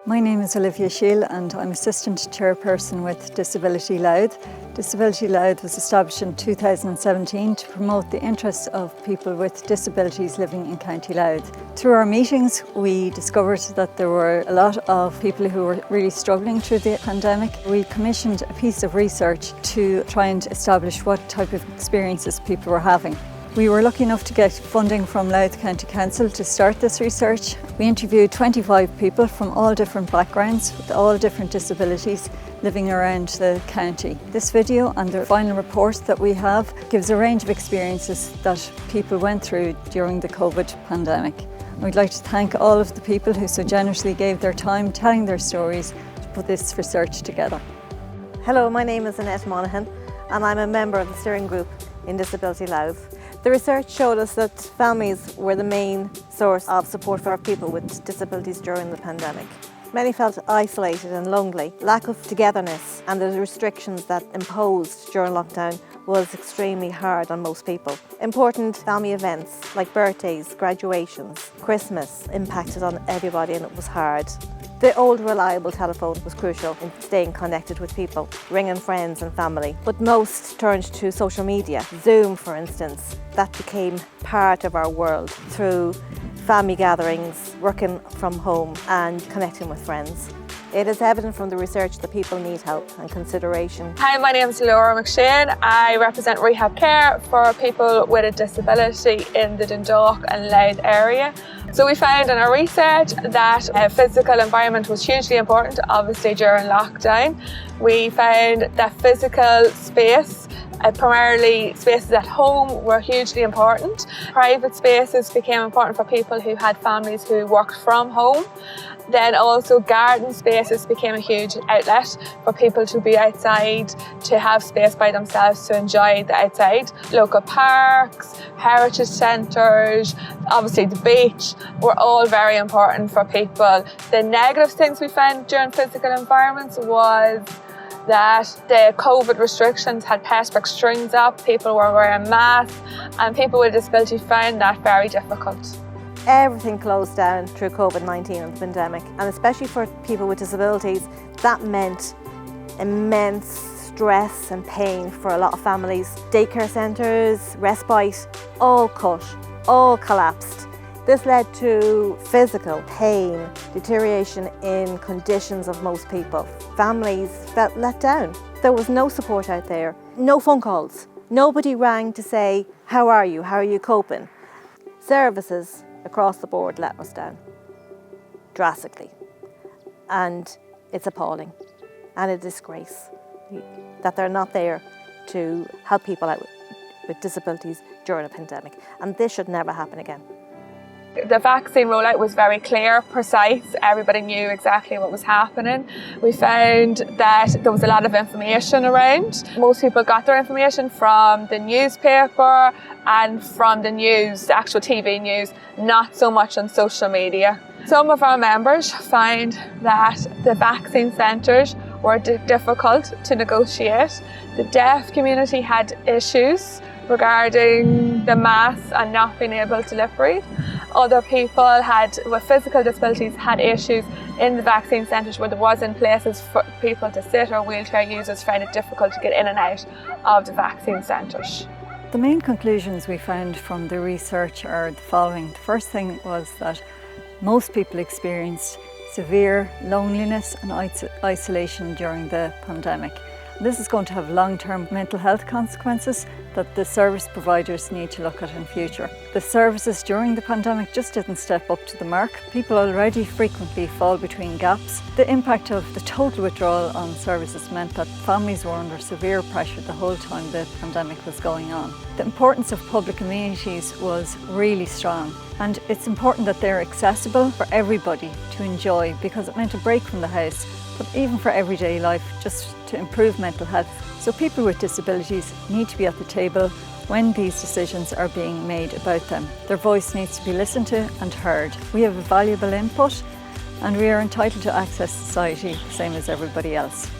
My name is Olivia Shiel and I'm Assistant Chairperson with Disability Louth. Disability Louth was established in 2017 to promote the interests of people with disabilities living in County Louth. Through our meetings we discovered that there were a lot of people who were really struggling through the pandemic. We commissioned a piece of research to try and establish what type of experiences people were having. We were lucky enough to get funding from Louth County Council to start this research. We interviewed 25 people from all different backgrounds with all different disabilities living around the county. This video and the final report that we have gives a range of experiences that people went through during the COVID pandemic. We'd like to thank all of the people who so generously gave their time telling their stories to put this research together. Hello, my name is Annette Monaghan and I'm a member of the steering group in Disability Louth. The research showed us that families were the main source of support for people with disabilities during the pandemic. Many felt isolated and lonely. Lack of togetherness and the restrictions that imposed during lockdown was extremely hard on most people. Important family events like birthdays, graduations, Christmas impacted on everybody and it was hard. The old reliable telephone was crucial in staying connected with people, ringing friends and family. But most turned to social media. Zoom, for instance, that became part of our world through family gatherings, working from home and connecting with friends. It is evident from the research that people need help and consideration. Hi, my name is Laura McShane. I represent rehab care for people with a disability in the Dundalk and Louth area. So we found in our research that a physical environment was hugely important, obviously during lockdown. We found that physical space, primarily spaces at home, were hugely important. Private spaces became important for people who had families who worked from home. Then also garden spaces became a huge outlet for people to be outside, to have space by themselves to enjoy the outside. Local parks, heritage centres, obviously the beach were all very important for people. The negative things we found during physical environments was that the COVID restrictions had perspex strings up, people were wearing masks and people with disability found that very difficult. Everything closed down through COVID-19 and the pandemic, and especially for people with disabilities, that meant immense stress and pain for a lot of families. Daycare centres, respite, all cut, all collapsed. This led to physical pain, deterioration in conditions of most people. Families felt let down. There was no support out there, no phone calls. Nobody rang to say, how are you coping? Services across the board let us down drastically, and it's appalling and a disgrace that they're not there to help people out with disabilities during a pandemic, and this should never happen again. The vaccine rollout was very clear, precise, everybody knew exactly what was happening. We found that there was a lot of information around. Most people got their information from the newspaper and from the news, the actual TV news, not so much on social media. Some of our members find that the vaccine centres were difficult to negotiate. The deaf community had issues regarding the masks and not being able to lip read. Other people with physical disabilities had issues in the vaccine centres where there wasn't places for people to sit, or wheelchair users found it difficult to get in and out of the vaccine centres. The main conclusions we found from the research are the following. The first thing was that most people experienced severe loneliness and isolation during the pandemic. This is going to have long-term mental health consequences that the service providers need to look at in future. The services during the pandemic just didn't step up to the mark. People already frequently fall between gaps. The impact of the total withdrawal on services meant that families were under severe pressure the whole time the pandemic was going on. The importance of public amenities was really strong, and it's important that they're accessible for everybody to enjoy, because it meant a break from the house, but even for everyday life, just to improve mental health. So people with disabilities need to be at the table when these decisions are being made about them. Their voice needs to be listened to and heard. We have a valuable input and we are entitled to access society the same as everybody else.